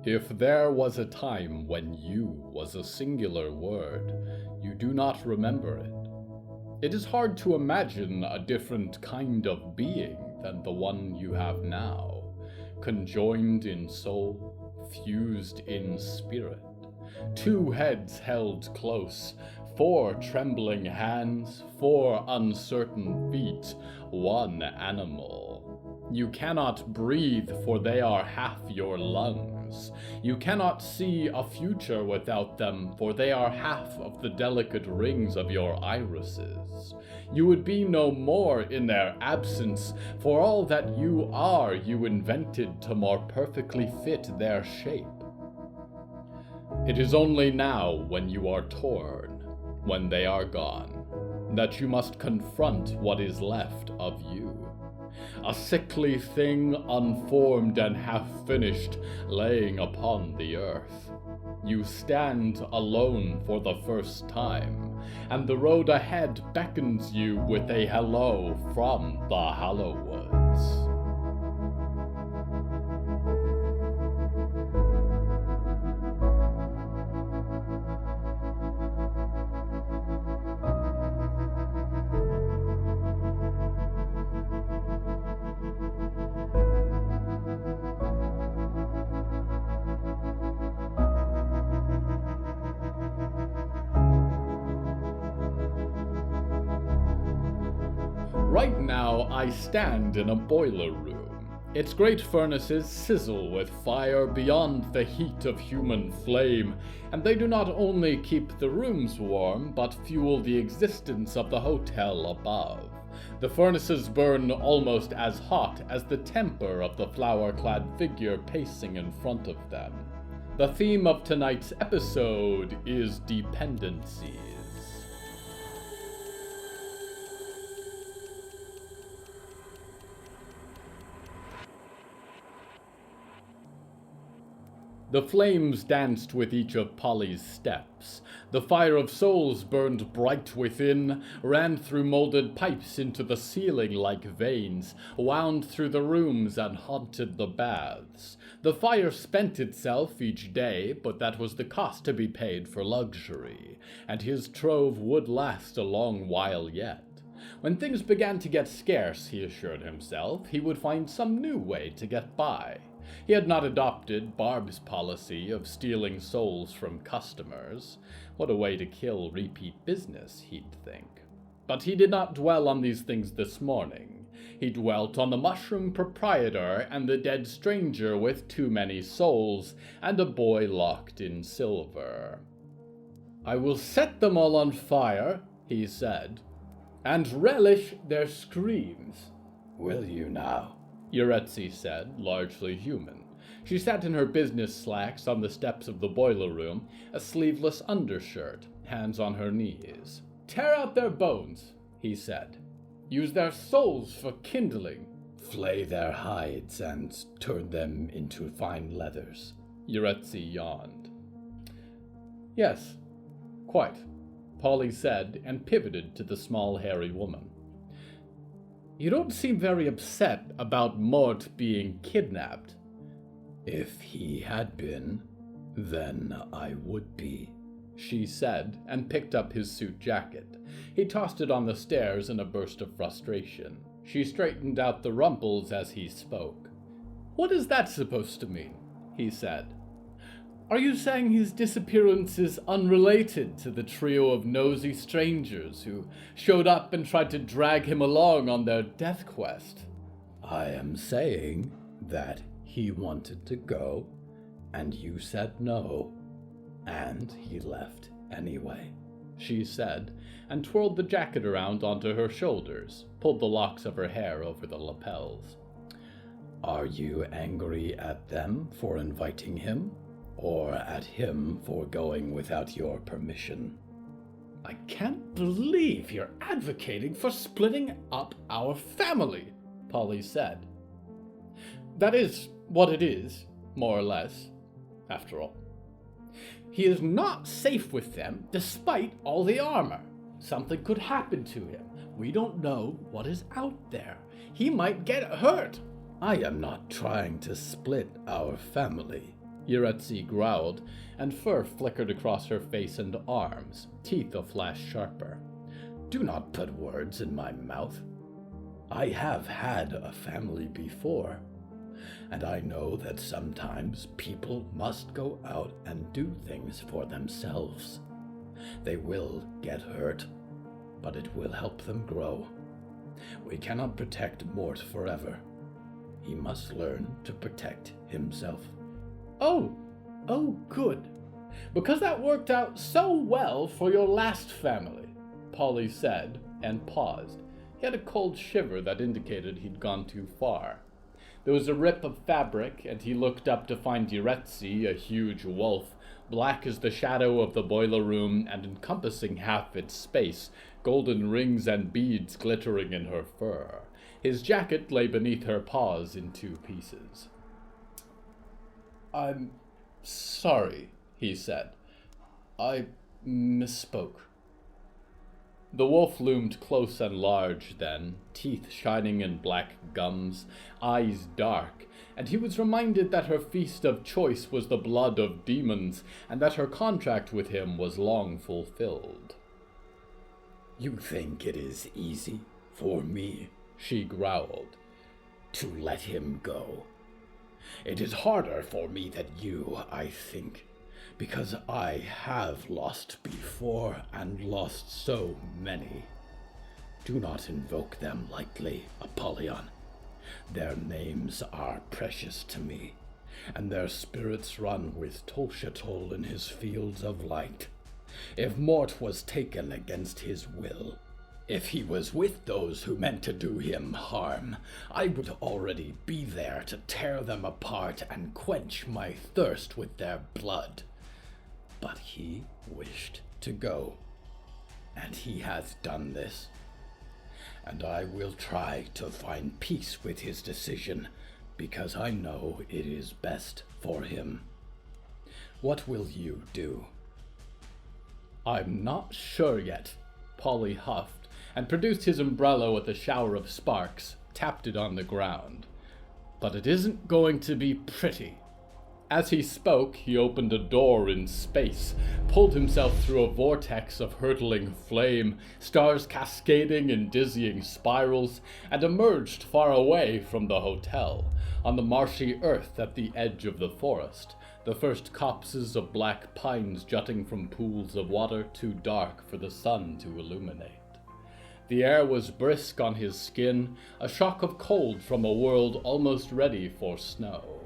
If there was a time when you was a singular word, you do not remember it. It is hard to imagine a different kind of being than the one you have now, conjoined in soul, fused in spirit. 2 heads held close, 4 trembling hands, 4 uncertain feet, 1 animal. You cannot breathe, for they are half your lungs. You cannot see a future without them, for they are half of the delicate rings of your irises. You would be no more in their absence, for all that you are you invented to more perfectly fit their shape. It is only now, when you are torn, when they are gone, that you must confront what is left of you. A sickly thing, unformed and half-finished, laying upon the earth. You stand alone for the first time, and the road ahead beckons you with a hello from the Hallowoods. Right now, I stand in a boiler room. Its great furnaces sizzle with fire beyond the heat of human flame, and they do not only keep the rooms warm, but fuel the existence of the hotel above. The furnaces burn almost as hot as the temper of the flower-clad figure pacing in front of them. The theme of tonight's episode is Dependencies. The flames danced with each of Polly's steps. The fire of souls burned bright within, ran through molded pipes into the ceiling like veins, wound through the rooms and haunted the baths. The fire spent itself each day, but that was the cost to be paid for luxury, and his trove would last a long while yet. When things began to get scarce, he assured himself, he would find some new way to get by. He had not adopted Barb's policy of stealing souls from customers. What a way to kill repeat business, he'd think. But he did not dwell on these things this morning. He dwelt on the mushroom proprietor and the dead stranger with too many souls, and a boy locked in silver. "I will set them all on fire," he said, "and relish their screams." "Will you now?" Yehezkel said, largely human. She sat in her business slacks on the steps of the boiler room, a sleeveless undershirt, hands on her knees. "Tear out their bones," he said. "Use their souls for kindling." "Flay their hides and turn them into fine leathers." Yehezkel yawned. "Yes, quite," Polly said, and pivoted to the small, hairy woman. "You don't seem very upset about Mort being kidnapped." "If he had been, then I would be," she said, and picked up his suit jacket. He tossed it on the stairs in a burst of frustration. She straightened out the rumples as he spoke. "What is that supposed to mean?" he said. "Are you saying his disappearance is unrelated to the trio of nosy strangers who showed up and tried to drag him along on their death quest?" "I am saying that he wanted to go, and you said no, and he left anyway," she said, and twirled the jacket around onto her shoulders, pulled the locks of her hair over the lapels. "Are you angry at them for inviting him? Or at him for going without your permission?" "I can't believe you're advocating for splitting up our family," Polly said. "That is what it is, more or less, after all. He is not safe with them, despite all the armor. Something could happen to him. We don't know what is out there. He might get hurt." "I am not trying to split our family," Yehezkel growled, and fur flickered across her face and arms, teeth a flash sharper. Do not put words in my mouth. I have had a family before, and I know that sometimes people must go out and do things for themselves. They will get hurt, but it will help them grow. We cannot protect Mort forever. He must learn to protect himself. Oh, good. Because that worked out so well for your last family, Polly said, and paused. He had a cold shiver that indicated he'd gone too far. There was a rip of fabric, and he looked up to find Yehezkel, a huge wolf, black as the shadow of the boiler room and encompassing half its space, golden rings and beads glittering in her fur. His jacket lay beneath her paws in 2 pieces. I'm sorry, he said. I misspoke. The wolf loomed close and large then, teeth shining in black gums, eyes dark, and he was reminded that her feast of choice was the blood of demons, and that her contract with him was long fulfilled. You think it is easy for me, she growled, to let him go? It is harder for me than you, I think, because I have lost before and lost so many. Do not invoke them lightly, Apogean. Their names are precious to me, and their spirits run with Tolshatol in his fields of light. If Mort was taken against his will, if he was with those who meant to do him harm, I would already be there to tear them apart and quench my thirst with their blood. But he wished to go, and he has done this. And I will try to find peace with his decision, because I know it is best for him. What will you do? I'm not sure yet, Polly huffed, and produced his umbrella with a shower of sparks, tapped it on the ground. But it isn't going to be pretty. As he spoke, he opened a door in space, pulled himself through a vortex of hurtling flame, stars cascading in dizzying spirals, and emerged far away from the hotel, on the marshy earth at the edge of the forest, the first copses of black pines jutting from pools of water too dark for the sun to illuminate. The air was brisk on his skin, a shock of cold from a world almost ready for snow.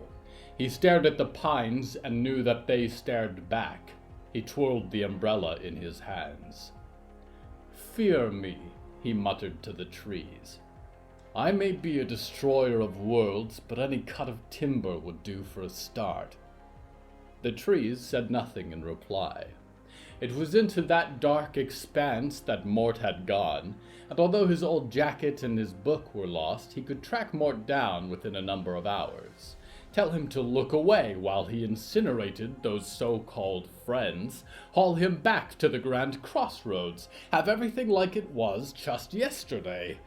He stared at the pines and knew that they stared back. He twirled the umbrella in his hands. Fear me, he muttered to the trees. I may be a destroyer of worlds, but any cut of timber would do for a start. The trees said nothing in reply. It was into that dark expanse that Mort had gone, and although his old jacket and his book were lost, he could track Mort down within a number of hours. Tell him to look away while he incinerated those so-called friends, haul him back to the Grand Crossroads, have everything like it was just yesterday.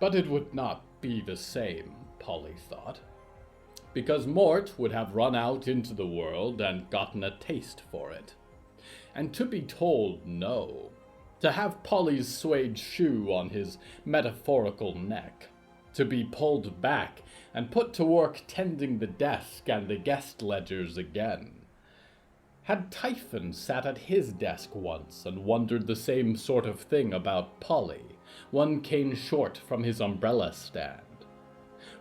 But it would not be the same, Polly thought, because Mort would have run out into the world and gotten a taste for it. And to be told no, to have Polly's suede shoe on his metaphorical neck, to be pulled back and put to work tending the desk and the guest ledgers again. Had Typhon sat at his desk once and wondered the same sort of thing about Polly, one cane short from his umbrella stand?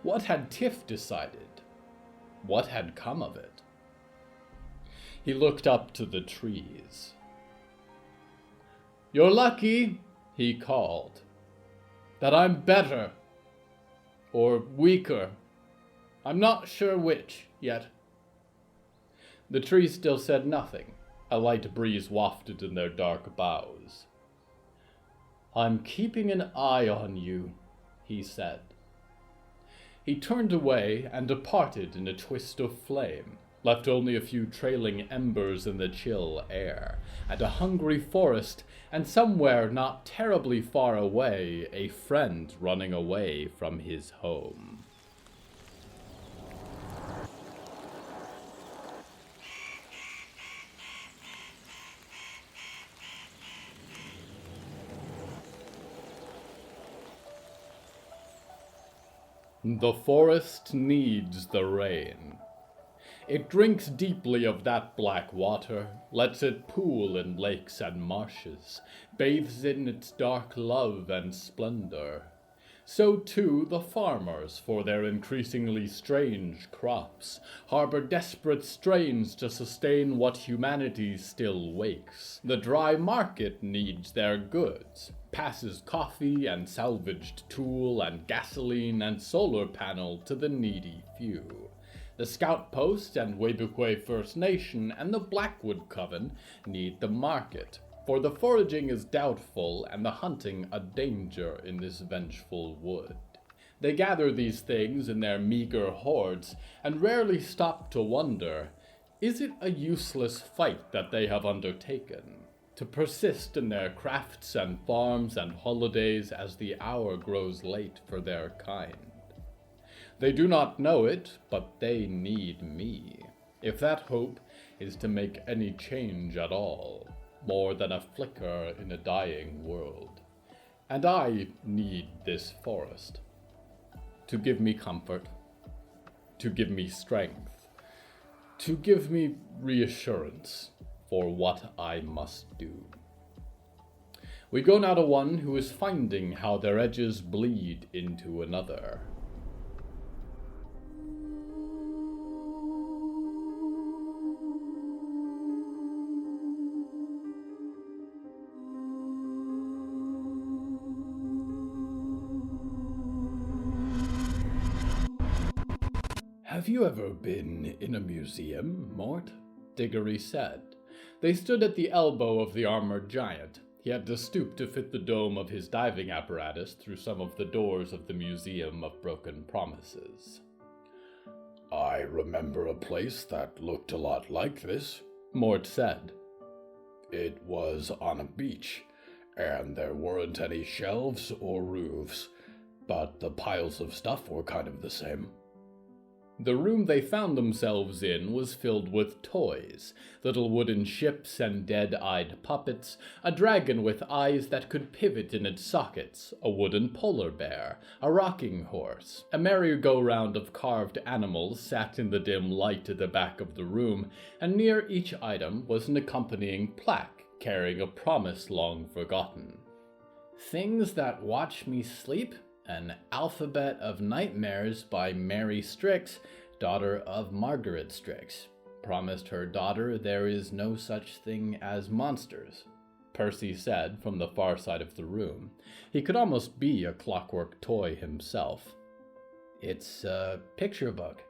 What had Tiff decided? What had come of it? He looked up to the trees. You're lucky, he called, that I'm better. Or weaker. I'm not sure which, yet. The trees still said nothing. A light breeze wafted in their dark boughs. I'm keeping an eye on you, he said. He turned away and departed in a twist of flame, left only a few trailing embers in the chill air, and a hungry forest, and somewhere not terribly far away, a friend running away from his home. The forest needs the rain. It drinks deeply of that black water, lets it pool in lakes and marshes, bathes in its dark love and splendor. So too the farmers, for their increasingly strange crops, harbor desperate strains to sustain what humanity still wakes. The dry market needs their goods, passes coffee and salvaged tool and gasoline and solar panel to the needy few. The Scout Post and Webuquay First Nation and the Blackwood Coven need the market, for the foraging is doubtful and the hunting a danger in this vengeful wood. They gather these things in their meager hordes and rarely stop to wonder, is it a useless fight that they have undertaken, to persist in their crafts and farms and holidays as the hour grows late for their kind? They do not know it, but they need me, if that hope is to make any change at all, more than a flicker in a dying world. And I need this forest, to give me comfort, to give me strength, to give me reassurance for what I must do. We go now to one who is finding how their edges bleed into another. Have you ever been in a museum, Mort? Diggory said. They stood at the elbow of the armored giant. He had to stoop to fit the dome of his diving apparatus through some of the doors of the Museum of Broken Promises. I remember a place that looked a lot like this, Mort said. It was on a beach, and there weren't any shelves or roofs, but the piles of stuff were kind of the same. The room they found themselves in was filled with toys, little wooden ships and dead-eyed puppets, a dragon with eyes that could pivot in its sockets, a wooden polar bear, a rocking horse. A merry-go-round of carved animals sat in the dim light at the back of the room, and near each item was an accompanying plaque carrying a promise long forgotten. "Things that watch me sleep? An Alphabet of Nightmares by Mary Strix, daughter of Margaret Strix. Promised her daughter there is no such thing as monsters," Percy said from the far side of the room. He could almost be a clockwork toy himself. "It's a picture book.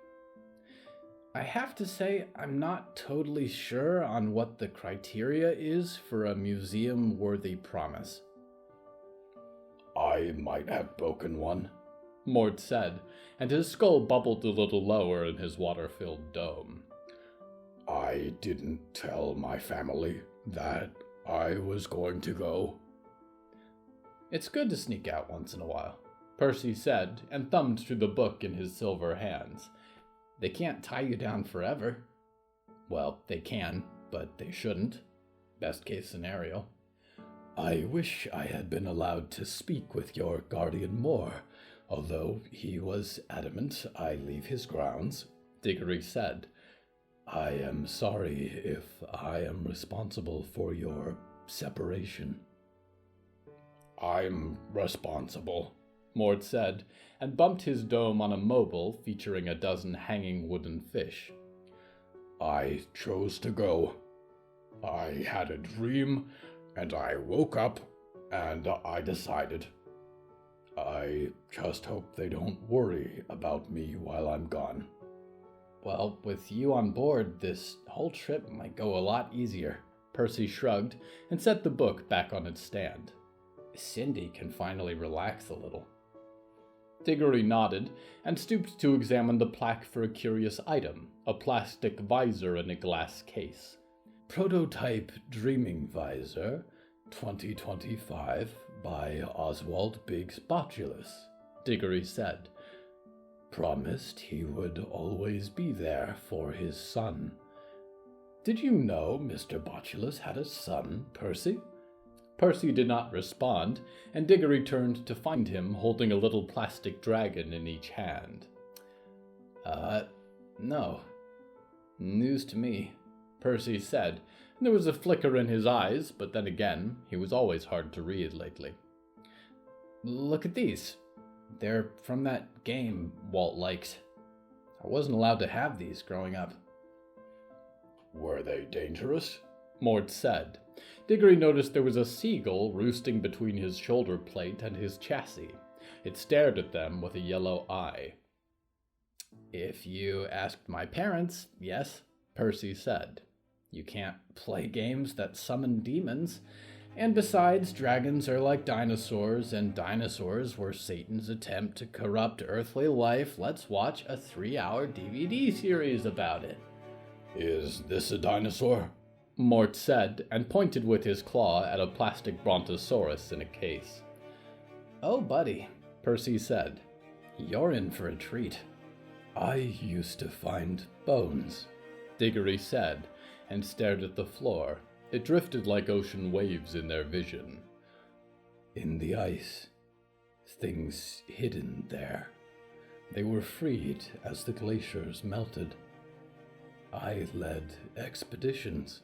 I have to say I'm not totally sure on what the criteria is for a museum-worthy promise." "I might have broken one," Mort said, and his skull bubbled a little lower in his water-filled dome. "I didn't tell my family that I was going to go." "It's good to sneak out once in a while," Percy said, and thumbed through the book in his silver hands. "They can't tie you down forever. Well, they can, but they shouldn't. Best case scenario." "I wish I had been allowed to speak with your guardian more, although he was adamant I leave his grounds," Diggory said. "I am sorry if I am responsible for your separation." "I'm responsible," Mort said, and bumped his dome on a mobile featuring a dozen hanging wooden fish. "I chose to go. I had a dream, and I woke up, and I decided. I just hope they don't worry about me while I'm gone." "Well, with you on board, this whole trip might go a lot easier." Percy shrugged and set the book back on its stand. "Cindy can finally relax a little." Diggory nodded and stooped to examine the plaque for a curious item, a plastic visor in a glass case. "Prototype Dreaming Visor, 2025, by Oswald Biggs Botulus," Diggory said. "Promised he would always be there for his son. Did you know Mr. Botulus had a son, Percy?" Percy did not respond, and Diggory turned to find him holding a little plastic dragon in each hand. No. News to me, Percy said, and there was a flicker in his eyes, but then again, he was always hard to read lately. Look at these. They're from that game Walt liked. I wasn't allowed to have these growing up. Were they dangerous? Mort said. Diggory noticed there was a seagull roosting between his shoulder plate and his chassis. It stared at them with a yellow eye. If you asked my parents, yes, Percy said. You can't play games that summon demons. And besides, dragons are like dinosaurs, and dinosaurs were Satan's attempt to corrupt earthly life. Let's watch a 3-hour DVD series about it. Is this a dinosaur? Mort said, and pointed with his claw at a plastic brontosaurus in a case. Oh, buddy, Percy said. You're in for a treat. I used to find bones, Diggory said, and stared at the floor. It drifted like ocean waves in their vision. In the ice, things hidden there. They were freed as the glaciers melted. I led expeditions.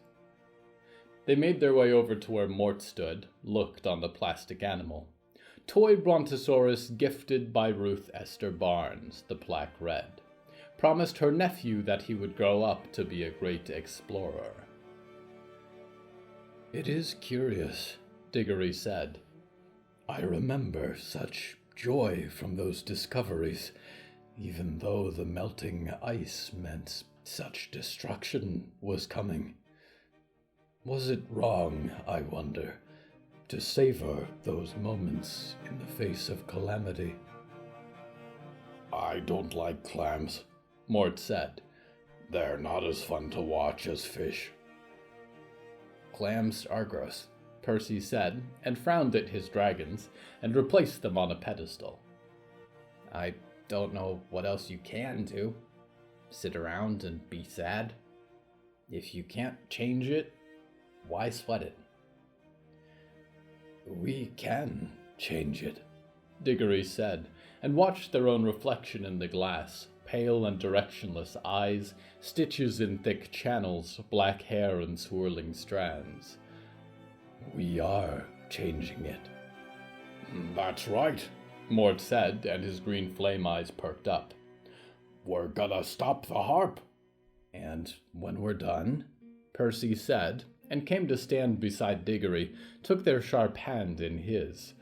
They made their way over to where Mort stood, looked on the plastic animal. Toy brontosaurus gifted by Ruth Esther Barnes, the plaque read. Promised her nephew that he would grow up to be a great explorer. It is curious, Diggory said. I remember such joy from those discoveries, even though the melting ice meant such destruction was coming. Was it wrong, I wonder, to savor those moments in the face of calamity? I don't like clams, Mort said. They're not as fun to watch as fish. Clams are gross, Percy said, and frowned at his dragons, and replaced them on a pedestal. I don't know what else you can do. Sit around and be sad. If you can't change it, why sweat it? We can change it, Diggory said, and watched their own reflection in the glass. Pale and directionless eyes, stitches in thick channels, black hair and swirling strands. We are changing it. That's right, Mort said, and his green flame eyes perked up. We're gonna stop the harp. And when we're done, Percy said, and came to stand beside Diggory, took their sharp hand in his.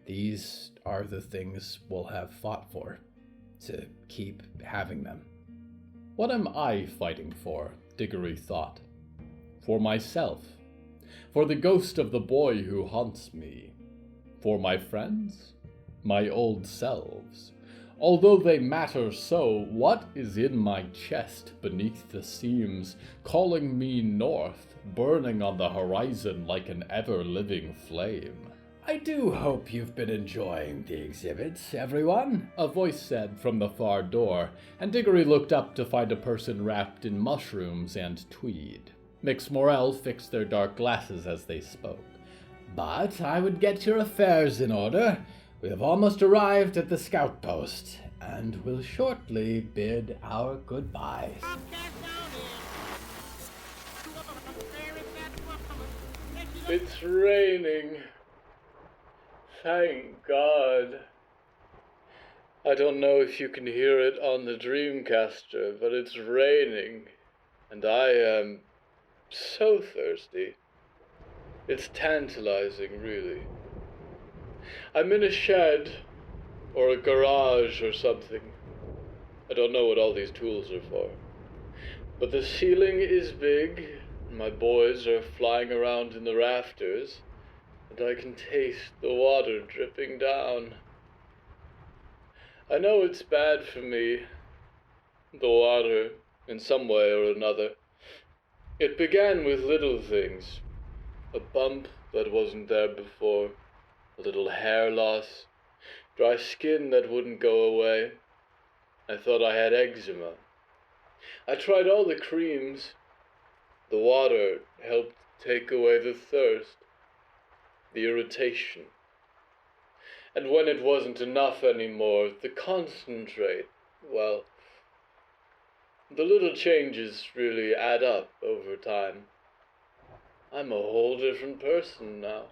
These are the things we'll have fought for. To keep having them. What am I fighting for? Diggory thought. For myself. For the ghost of the boy who haunts me. For my friends? My old selves. Although they matter so, what is in my chest beneath the seams, calling me north, burning on the horizon like an ever-living flame? I do hope you've been enjoying the exhibits, everyone, a voice said from the far door, and Diggory looked up to find a person wrapped in mushrooms and tweed. Mix Morel fixed their dark glasses as they spoke. But I would get your affairs in order. We have almost arrived at the scout post, and will shortly bid our goodbyes. It's raining. Thank God. I don't know if you can hear it on the Dreamcaster, but it's raining, and I am so thirsty. It's tantalizing, really. I'm in a shed, or a garage or something. I don't know what all these tools are for. But the ceiling is big, and my boys are flying around in the rafters, and I can taste the water dripping down. I know it's bad for me, the water, in some way or another. It began with little things. A bump that wasn't there before, a little hair loss, dry skin that wouldn't go away. I thought I had eczema. I tried all the creams. The water helped take away the thirst. the irritation. And when it wasn't enough anymore, the concentrate, well, the little changes really add up over time. I'm a whole different person now.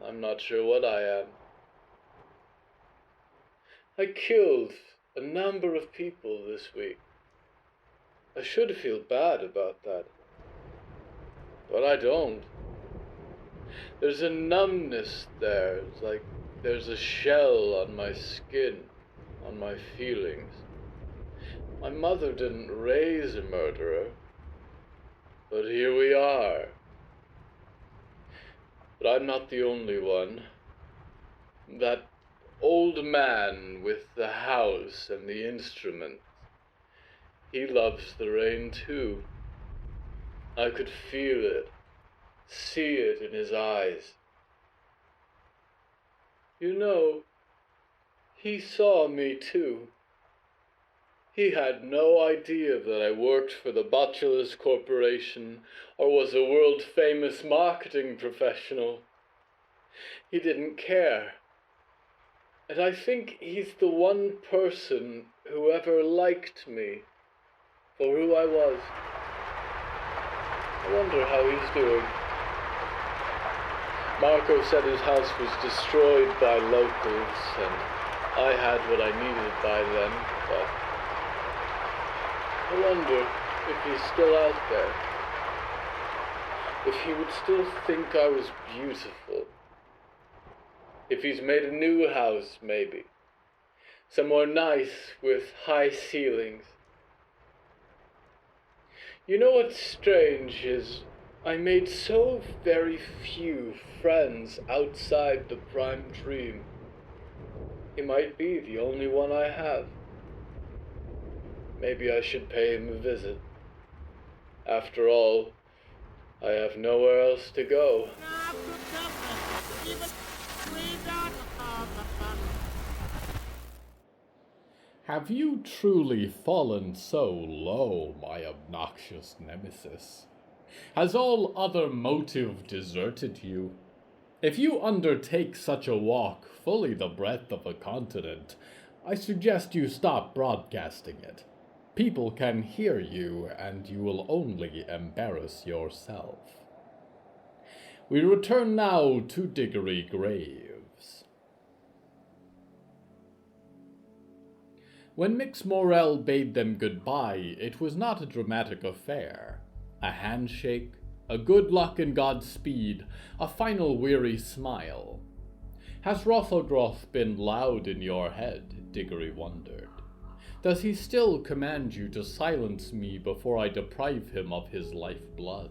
I'm not sure what I am. I killed a number of people this week. I should feel bad about that. But I don't. There's a numbness there. It's like there's a shell on my skin, on my feelings. My mother didn't raise a murderer, but here we are. But I'm not the only one. That old man with the house and the instruments, he loves the rain too. I could feel it, see it in his eyes. You know, he saw me too. He had no idea that I worked for the Botulus Corporation or was a world-famous marketing professional. He didn't care. And I think he's the one person who ever liked me for who I was. I wonder how he's doing. Marco said his house was destroyed by locals, and I had what I needed by then, but I wonder if he's still out there. If he would still think I was beautiful. If he's made a new house, maybe. Somewhere nice with high ceilings. You know what's strange is I made so very few friends outside the prime dream. He might be the only one I have. Maybe I should pay him a visit. After all, I have nowhere else to go. Have you truly fallen so low, my obnoxious nemesis? Has all other motive deserted you? If you undertake such a walk fully the breadth of a continent, I suggest you stop broadcasting it. People can hear you, and you will only embarrass yourself. We return now to Diggory Graves. When Mix Morel bade them goodbye, it was not a dramatic affair. A handshake, a good luck and Godspeed, a final weary smile. Has Rothogroth been loud in your head? Diggory wondered. Does he still command you to silence me before I deprive him of his life-blood?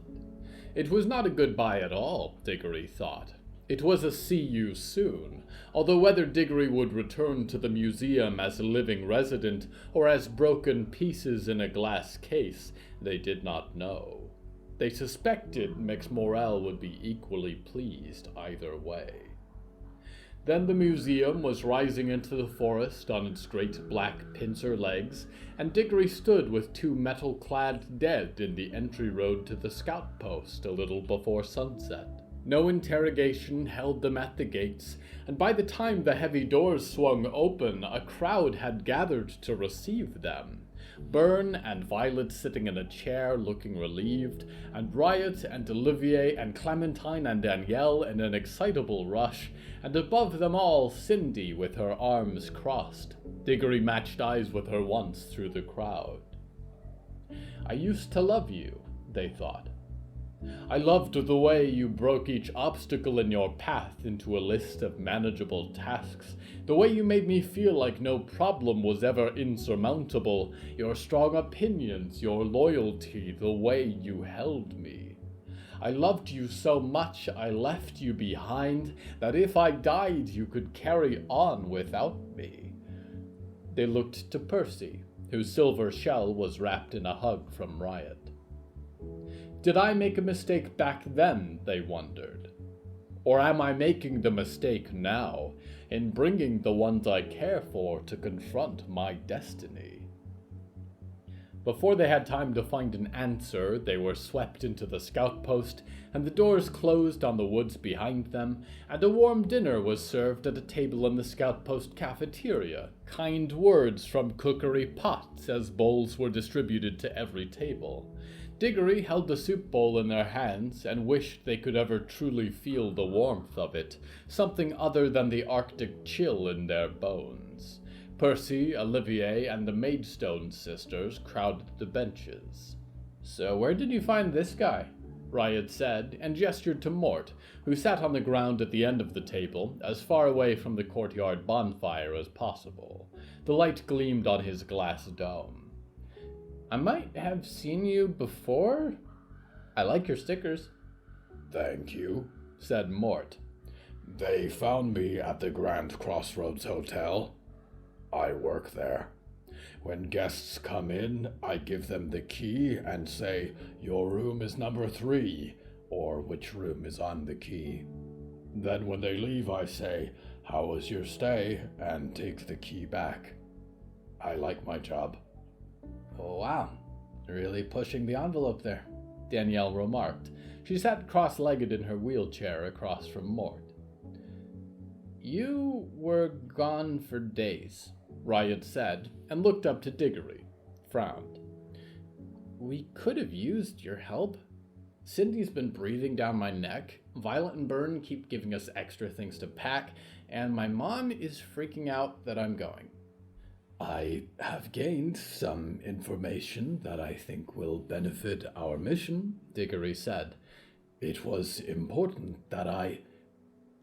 It was not a goodbye at all, Diggory thought. It was a see you soon, although whether Diggory would return to the museum as a living resident or as broken pieces in a glass case, they did not know. They suspected Mix Morel would be equally pleased either way. Then the museum was rising into the forest on its great black pincer legs, and Diggory stood with two metal-clad dead in the entry road to the scout post a little before sunset. No interrogation held them at the gates, and by the time the heavy doors swung open, a crowd had gathered to receive them. Byrne and Violet sitting in a chair looking relieved, and Riot and Olivier and Clementine and Danielle in an excitable rush, and above them all Cindy with her arms crossed. Diggory matched eyes with her once through the crowd. I used to love you, they thought. I loved the way you broke each obstacle in your path into a list of manageable tasks, the way you made me feel like no problem was ever insurmountable, your strong opinions, your loyalty, the way you held me. I loved you so much I left you behind, that if I died you could carry on without me. They looked to Percy, whose silver shell was wrapped in a hug from Riot. Did I make a mistake back then, they wondered? Or am I making the mistake now, in bringing the ones I care for to confront my destiny? Before they had time to find an answer, they were swept into the scout post, and the doors closed on the woods behind them, and a warm dinner was served at a table in the scout post cafeteria. Kind words from cookery pots as bowls were distributed to every table. Diggory held the soup bowl in their hands and wished they could ever truly feel the warmth of it, something other than the Arctic chill in their bones. Percy, Olivier, and the Maidstone sisters crowded the benches. "So where did you find this guy?" Riot said, and gestured to Mort, who sat on the ground at the end of the table, as far away from the courtyard bonfire as possible. The light gleamed on his glass dome. "I might have seen you before. I like your stickers." "Thank you," said Mort. "They found me at the Grand Crossroads Hotel. I work there. When guests come in, I give them the key and say, 'Your room is number 3, or which room is on the key. Then when they leave, I say, 'How was your stay?' and take the key back. I like my job." "Oh, wow. Really pushing the envelope there," Danielle remarked. She sat cross-legged in her wheelchair across from Mort. "You were gone for days," Riot said, and looked up to Diggory, frowned. "We could have used your help. Cindy's been breathing down my neck, Violet and Byrne keep giving us extra things to pack, and my mom is freaking out that I'm going." "I have gained some information that I think will benefit our mission," Diggory said. "It was important that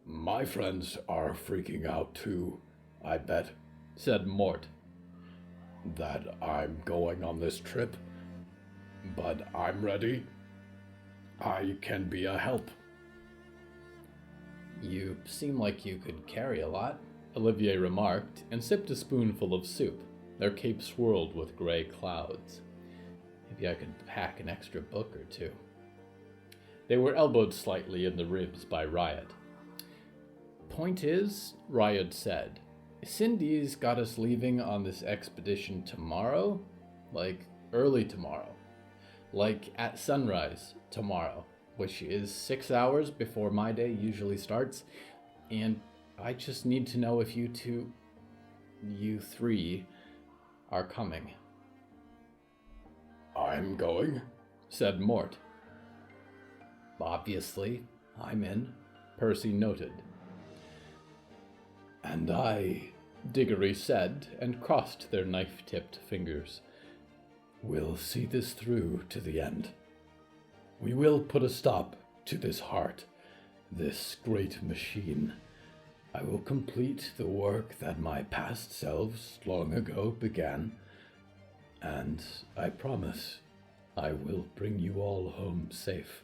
My friends are freaking out too, I bet," said Mort. "That I'm going on this trip, but I'm ready. I can be a help." "You seem like you could carry a lot," Olivier remarked, and sipped a spoonful of soup. Their cape swirled with gray clouds. "Maybe I could pack an extra book or two." They were elbowed slightly in the ribs by Riot. "Point is," Riot said, "Cindy's got us leaving on this expedition tomorrow. Like, early tomorrow. Like, at sunrise tomorrow, which is 6 hours before my day usually starts. And I just need to know if you three, are coming." "I'm going," said Mort. "Obviously, I'm in," Percy noted. "And I," Diggory said, and crossed their knife-tipped fingers, "will see this through to the end. We will put a stop to this heart, this great machine. I will complete the work that my past selves long ago began, and I promise I will bring you all home safe."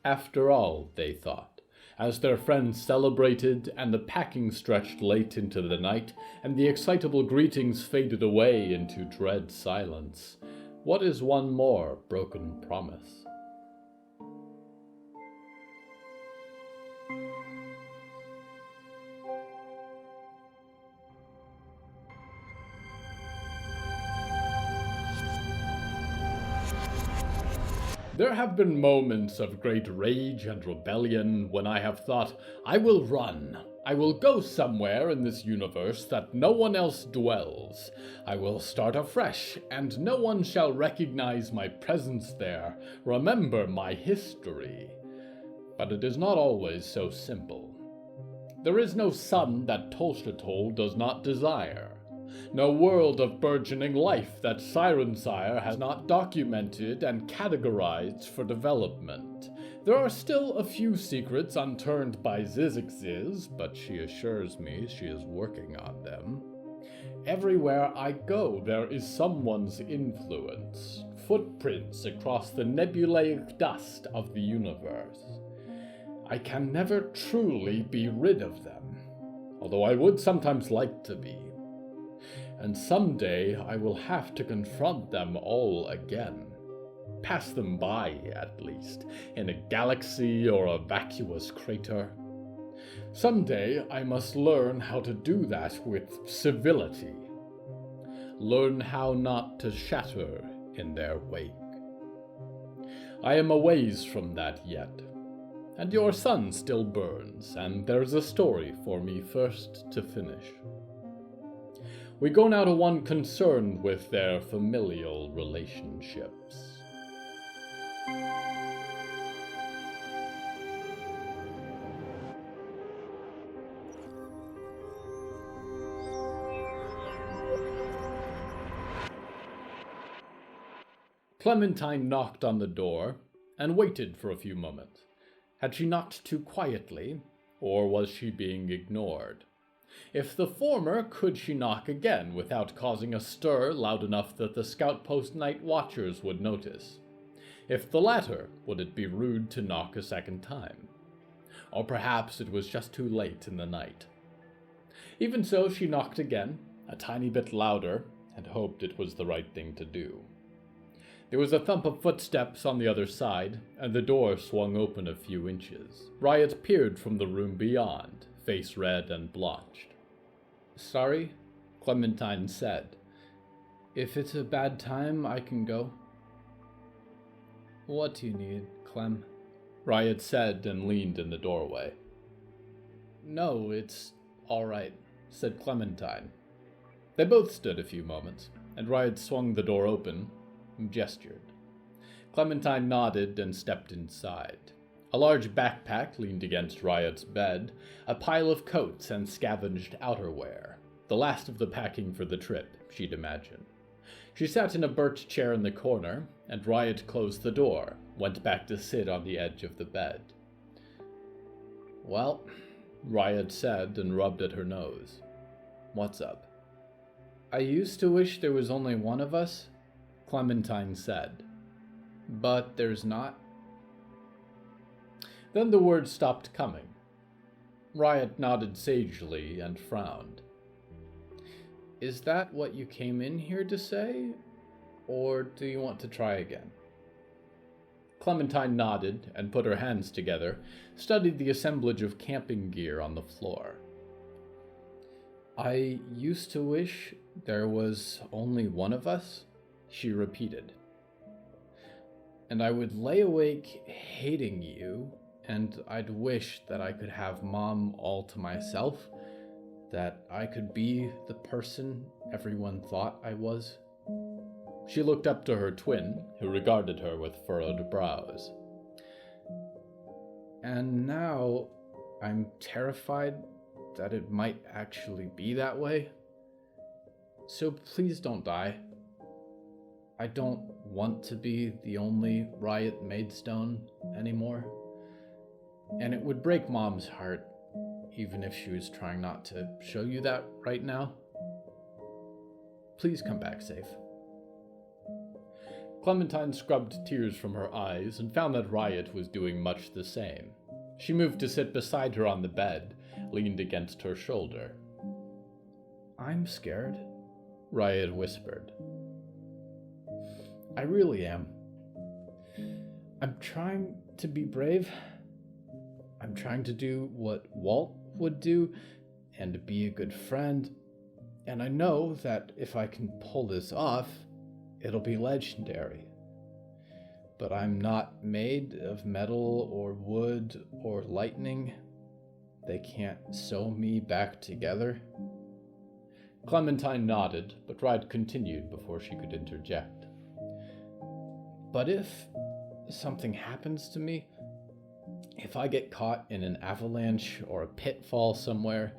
After all, they thought, as their friends celebrated and the packing stretched late into the night and the excitable greetings faded away into dread silence, what is one more broken promise? There have been moments of great rage and rebellion when I have thought, I will run. I will go somewhere in this universe that no one else dwells. I will start afresh, and no one shall recognize my presence there, remember my history. But it is not always so simple. There is no sun that Tolshatol does not desire. No world of burgeoning life that Sirensire has not documented and categorized for development. There are still a few secrets unturned by Zizix's, but she assures me she is working on them. Everywhere I go, there is someone's influence, footprints across the nebulaic dust of the universe. I can never truly be rid of them, although I would sometimes like to be. And someday I will have to confront them all again. Pass them by, at least, in a galaxy or a vacuous crater. Someday I must learn how to do that with civility. learn how not to shatter in their wake. I am a ways from that yet, and your sun still burns, and there's a story for me first to finish. We go now to one concerned with their familial relationships. Clementine knocked on the door and waited for a few moments. Had she knocked too quietly, or was she being ignored? If the former, could she knock again without causing a stir loud enough that the scout post night watchers would notice? If the latter, would it be rude to knock a second time? Or perhaps it was just too late in the night. Even so, she knocked again, a tiny bit louder, and hoped it was the right thing to do. There was a thump of footsteps on the other side, and the door swung open a few inches. Riot peered from the room beyond, face red and blotched. "Sorry," Clementine said. "If it's a bad time, I can go." "What do you need, Clem?" Riot said and leaned in the doorway. "No, it's all right," said Clementine. They both stood a few moments, and Riot swung the door open and gestured. Clementine nodded and stepped inside. A large backpack leaned against Riot's bed, a pile of coats and scavenged outerwear, the last of the packing for the trip, she'd imagine. She sat in a birch chair in the corner, and Riot closed the door, went back to sit on the edge of the bed. "Well," Riot said and rubbed at her nose. "What's up?" "I used to wish there was only one of us," Clementine said. "But there's not." Then the words stopped coming. Riot nodded sagely and frowned. "Is that what you came in here to say? Or do you want to try again?" Clementine nodded and put her hands together, studied the assemblage of camping gear on the floor. "I used to wish there was only one of us," she repeated. "And I would lay awake hating you, and I'd wish that I could have Mom all to myself, that I could be the person everyone thought I was." She looked up to her twin, who regarded her with furrowed brows. "And now I'm terrified that it might actually be that way. So please don't die. I don't want to be the only Riot Maidstone anymore. And it would break Mom's heart, even if she was trying not to show you that right now. Please come back safe." Clementine scrubbed tears from her eyes and found that Riot was doing much the same. She moved to sit beside her on the bed, leaned against her shoulder. "I'm scared," Riot whispered. "I really am. I'm trying to be brave. I'm trying to do what Walt would do and be a good friend. And I know that if I can pull this off, it'll be legendary. But I'm not made of metal or wood or lightning. They can't sew me back together." Clementine nodded, but Riot continued before she could interject. "But if something happens to me, if I get caught in an avalanche or a pitfall somewhere,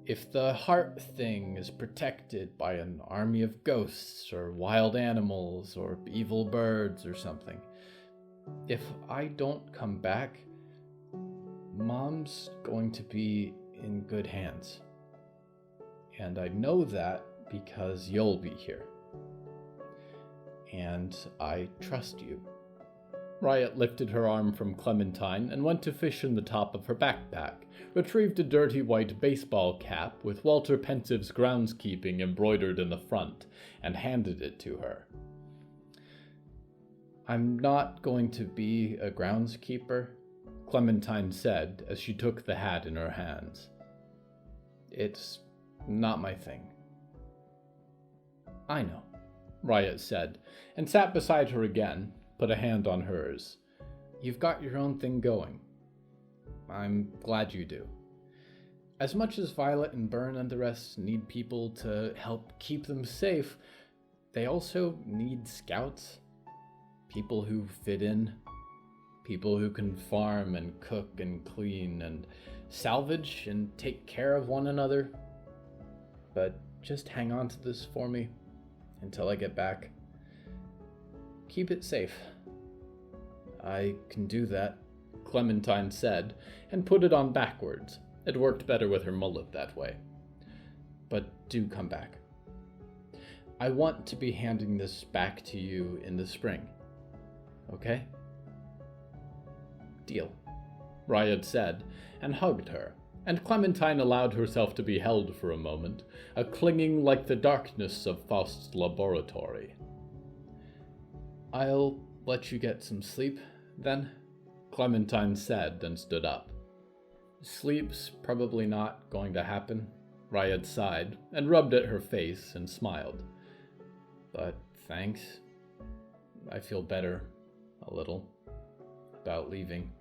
if the heart thing is protected by an army of ghosts or wild animals or evil birds or something, if I don't come back, Mom's going to be in good hands. And I know that because you'll be here. And I trust you." Riot lifted her arm from Clementine and went to fish in the top of her backpack, retrieved a dirty white baseball cap with Walter Pensive's groundskeeping embroidered in the front, and handed it to her. "I'm not going to be a groundskeeper," Clementine said as she took the hat in her hands. "It's not my thing." I know, Riot said, and sat beside her again, put a hand on hers. You've got your own thing going. I'm glad you do. As much as Violet and Bern and the rest need people to help keep them safe, they also need scouts. People who fit in. People who can farm and cook and clean and salvage and take care of one another. But just hang on to this for me until I get back. Keep it safe. I can do that, Clementine said, and put it on backwards. It worked better with her mullet that way. But do come back. I want to be handing this back to you in the spring. Okay? Deal, Riot said, and hugged her, and Clementine allowed herself to be held for a moment, a clinging like the darkness of Faust's laboratory. I'll let you get some sleep, then, Clementine said and stood up. Sleep's probably not going to happen, Riot sighed, and rubbed at her face and smiled. But thanks. I feel better, a little, about leaving.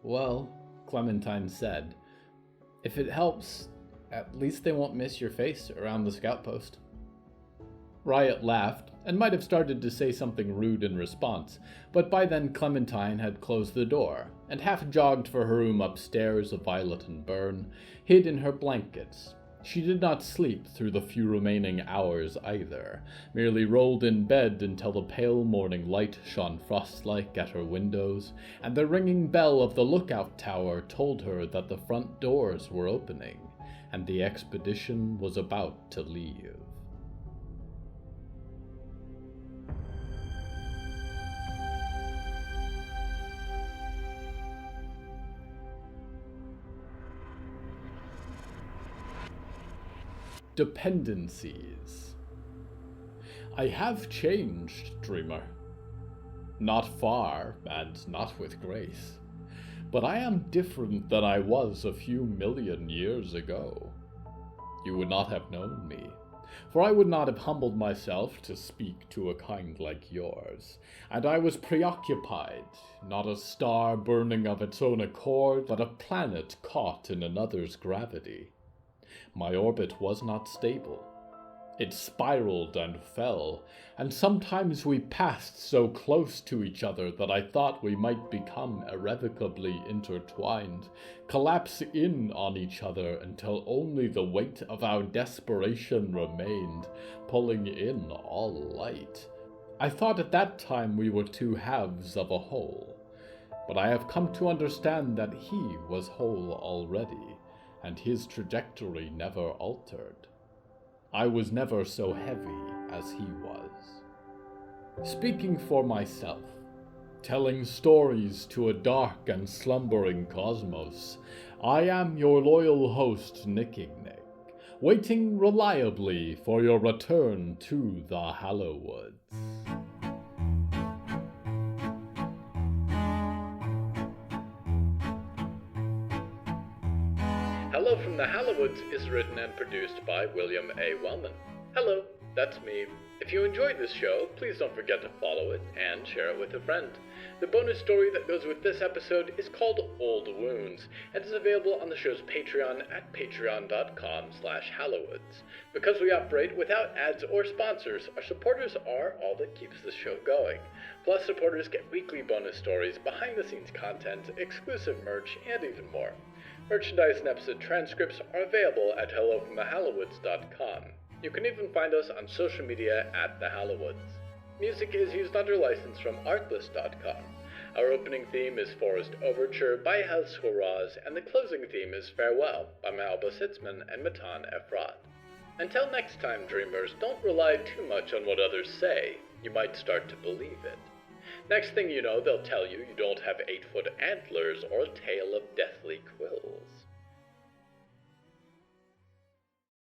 Well, Clementine said, if it helps, at least they won't miss your face around the scout post. Riot laughed, and might have started to say something rude in response, but by then Clementine had closed the door, and half jogged for her room upstairs of Violet and Bern, hid in her blankets. She did not sleep through the few remaining hours either, merely rolled in bed until the pale morning light shone frost-like at her windows, and the ringing bell of the lookout tower told her that the front doors were opening, and the expedition was about to leave. Dependencies. I have changed, dreamer. Not far, and not with grace. But I am different than I was a few million years ago. You would not have known me, for I would not have humbled myself to speak to a kind like yours, and I was preoccupied, not a star burning of its own accord, but a planet caught in another's gravity. My orbit was not stable. It spiraled and fell, and sometimes we passed so close to each other that I thought we might become irrevocably intertwined, collapse in on each other until only the weight of our desperation remained, pulling in all light. I thought at that time we were two halves of a whole, but I have come to understand that he was whole already, and his trajectory never altered. I was never so heavy as he was. Speaking for myself, telling stories to a dark and slumbering cosmos, I am your loyal host, Nicking Nick, waiting reliably for your return to the Hallowoods. Hello from the Hallowoods is written and produced by William A. Wellman. Hello, that's me. If you enjoyed this show, please don't forget to follow it and share it with a friend. The bonus story that goes with this episode is called Old Wounds, and is available on the show's Patreon at patreon.com/Hallowoods. Because we operate without ads or sponsors, our supporters are all that keeps the show going. Plus, supporters get weekly bonus stories, behind-the-scenes content, exclusive merch, and even more. Merchandise and episode transcripts are available at hellofromthehallowoods.com. You can even find us on social media at The Hallowoods. Music is used under license from artlist.com. Our opening theme is Forest Overture by Yehezkel Raz, and the closing theme is Farewell by Belsitzman and Matan, Ephrat. Until next time, dreamers, don't rely too much on what others say. You might start to believe it. Next thing you know, they'll tell you you don't have 8-foot antlers or a tail of deathly quills.